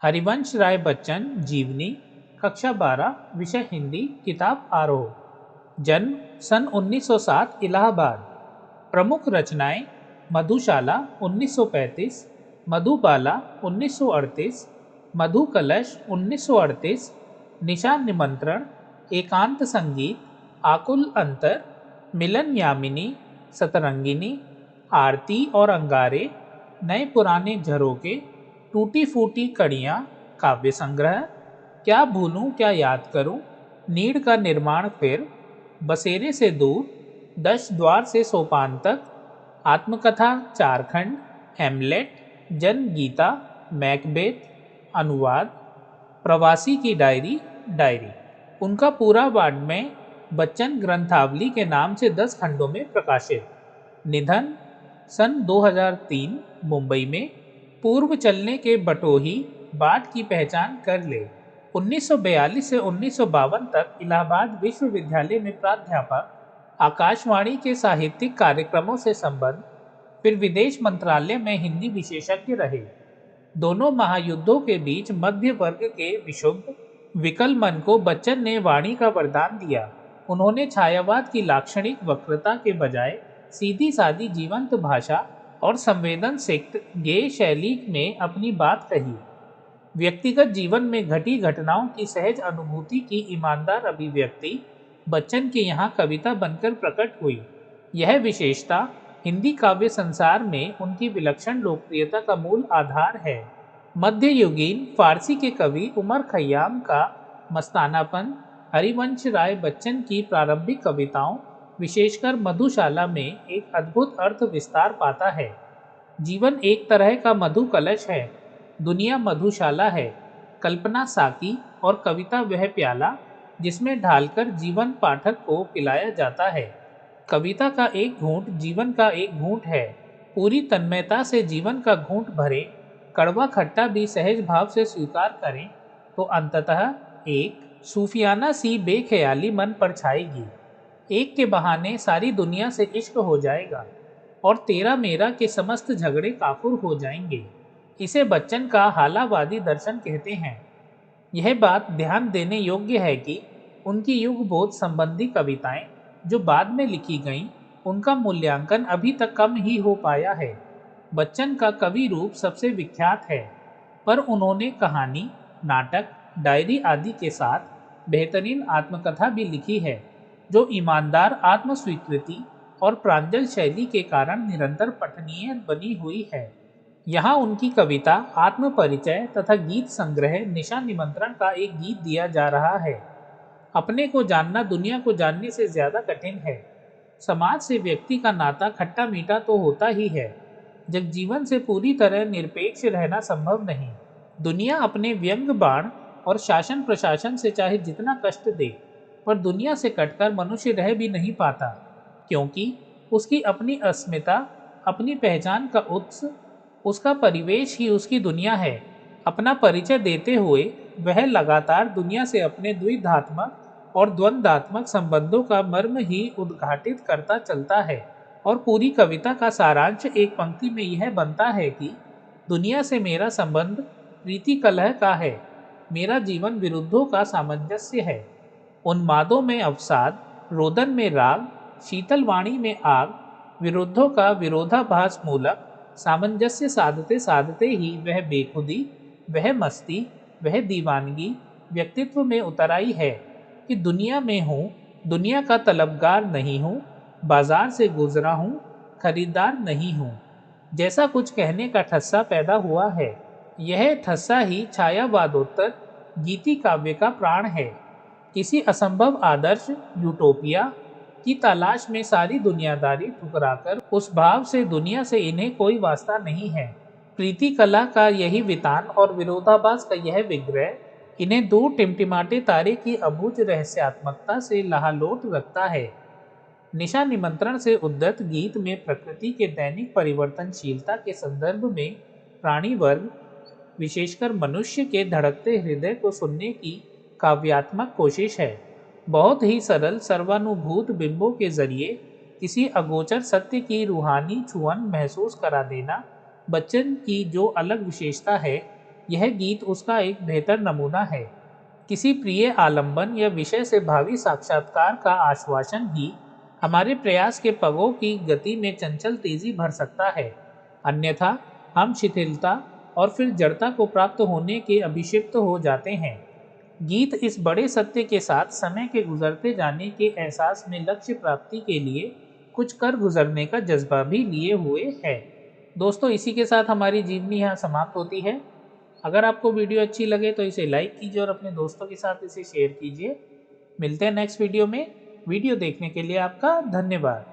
हरिवंश राय बच्चन जीवनी कक्षा 12 विषय हिंदी किताब आरोह जन्म सन 1907 इलाहाबाद। प्रमुख रचनाएं मधुशाला 1935, मधुबाला 1938, मधु कलश 1938, निशा निमंत्रण, एकांत संगीत, आकुल अंतर, मिलन यामिनी, सतरंगिनी, आरती और अंगारे, नए पुराने झरोके, टूटी फूटी कड़ियाँ, काव्य संग्रह, क्या भूलूं क्या याद करूं, नीड़ का निर्माण फिर, बसेरे से दूर, 10 द्वार से सोपान तक, आत्मकथा 4 खंड, हेमलेट, जन्म गीता, मैकबेथ, अनुवाद, प्रवासी की डायरी। उनका पूरा वार्ड में बच्चन ग्रंथावली के नाम से 10 खंडों में प्रकाशित। निधन सन 2003 मुंबई में। पूर्व चलने के बटोही बाट की पहचान कर ले। 1942 से 1952 तक इलाहाबाद विश्वविद्यालय में प्राध्यापक, आकाशवाणी के साहित्यिक कार्यक्रमों से संबंध, फिर विदेश मंत्रालय में हिंदी विशेषज्ञ रहे। दोनों महायुद्धों के बीच मध्य वर्ग के विशुद्ध विकल मन को बच्चन ने वाणी का वरदान दिया। उन्होंने छायावाद की लाक्षणिक वक्रता के बजाय सीधी सादी जीवंत भाषा और संवेदनसिक्त गेय शैली में अपनी बात कही। व्यक्तिगत जीवन में घटी घटनाओं की सहज अनुभूति की ईमानदार अभिव्यक्ति बच्चन के यहाँ कविता बनकर प्रकट हुई। यह विशेषता हिंदी काव्य संसार में उनकी विलक्षण लोकप्रियता का मूल आधार है। मध्ययुगीन फारसी के कवि उमर खय्याम का मस्तानापन हरिवंश राय बच्चन की प्रारंभिक कविताओं, विशेषकर मधुशाला में एक अद्भुत अर्थ विस्तार पाता है। जीवन एक तरह का मधु कलश है, दुनिया मधुशाला है, कल्पना साकी और कविता वह प्याला जिसमें ढालकर जीवन पाठक को पिलाया जाता है। कविता का एक घूंट जीवन का एक घूंट है। पूरी तन्मयता से जीवन का घूंट भरे, कड़वा खट्टा भी सहज भाव से स्वीकार करें तो अंततः एक सूफियाना सी बेख्याली मन पर छाएगी। एक के बहाने सारी दुनिया से इश्क हो जाएगा और तेरा मेरा के समस्त झगड़े काफुर हो जाएंगे। इसे बच्चन का हालावादी दर्शन कहते हैं। यह बात ध्यान देने योग्य है कि उनकी युग बोध संबंधी कविताएं जो बाद में लिखी गईं, उनका मूल्यांकन अभी तक कम ही हो पाया है। बच्चन का कवि रूप सबसे विख्यात है, पर उन्होंने कहानी, नाटक, डायरी आदि के साथ बेहतरीन आत्मकथा भी लिखी है, जो ईमानदार आत्मस्वीकृति और प्रांजल शैली के कारण निरंतर पठनीय बनी हुई है। यहाँ उनकी कविता आत्मपरिचय तथा गीत संग्रह निशा निमंत्रण का एक गीत दिया जा रहा है। अपने को जानना दुनिया को जानने से ज्यादा कठिन है। समाज से व्यक्ति का नाता खट्टा मीठा तो होता ही है, जब जीवन से पूरी तरह निरपेक्ष रहना संभव नहीं। दुनिया अपने व्यंग बाण और शासन प्रशासन से चाहे जितना कष्ट दे, पर दुनिया से कटकर मनुष्य रह भी नहीं पाता, क्योंकि उसकी अपनी अस्मिता, अपनी पहचान का उत्स, उसका परिवेश ही उसकी दुनिया है। अपना परिचय देते हुए वह लगातार दुनिया से अपने द्विधात्मक और द्वंद्वात्मक संबंधों का मर्म ही उद्घाटित करता चलता है। और पूरी कविता का सारांश एक पंक्ति में यह बनता है कि दुनिया से मेरा संबंध प्रीति कलह का है, मेरा जीवन विरुद्धों का सामंजस्य है। उन्मादों में अवसाद, रोदन में राग, शीतल वाणी में आग, विरुद्धों का विरोधाभास मूलक सामंजस्य साधते साधते ही वह बेखुदी, वह मस्ती, वह दीवानगी व्यक्तित्व में उतर आई है कि दुनिया में हूँ, दुनिया का तलबगार नहीं हूँ, बाजार से गुजरा हूँ, खरीदार नहीं हूँ, जैसा कुछ कहने का ठस्सा पैदा हुआ है। यह ठस्सा ही छायावादोत्तर गीति काव्य का प्राण है। किसी असंभव आदर्श यूटोपिया की तलाश में सारी दुनियादारी ठुकराकर उस भाव से दुनिया से इन्हें कोई वास्ता नहीं है। प्रीति कला का यही वितान और विरोधाभास का यह विग्रह इन्हें दूर टिमटिमाटे तारे की अबूझ रहस्यात्मकता से लाहलोट रखता है। निशा निमंत्रण से उद्धत गीत में प्रकृति के दैनिक परिवर्तनशीलता के संदर्भ में प्राणी वर्ग, विशेषकर मनुष्य के धड़कते हृदय को सुनने की काव्यात्मक कोशिश है। बहुत ही सरल सर्वानुभूत बिंबों के जरिए किसी अगोचर सत्य की रूहानी छुअन महसूस करा देना बच्चन की जो अलग विशेषता है, यह गीत उसका एक बेहतर नमूना है। किसी प्रिय आलंबन या विषय से भावी साक्षात्कार का आश्वासन ही हमारे प्रयास के पगों की गति में चंचल तेजी भर सकता है, अन्यथा हम शिथिलता और फिर जड़ता को प्राप्त होने के अभिषिक्त हो जाते हैं। गीत इस बड़े सत्य के साथ समय के गुजरते जाने के एहसास में लक्ष्य प्राप्ति के लिए कुछ कर गुजरने का जज्बा भी लिए हुए है। दोस्तों, इसी के साथ हमारी जीवनी यहाँ समाप्त होती है। अगर आपको वीडियो अच्छी लगे तो इसे लाइक कीजिए और अपने दोस्तों के साथ इसे शेयर कीजिए। मिलते हैं नेक्स्ट वीडियो में। वीडियो देखने के लिए आपका धन्यवाद।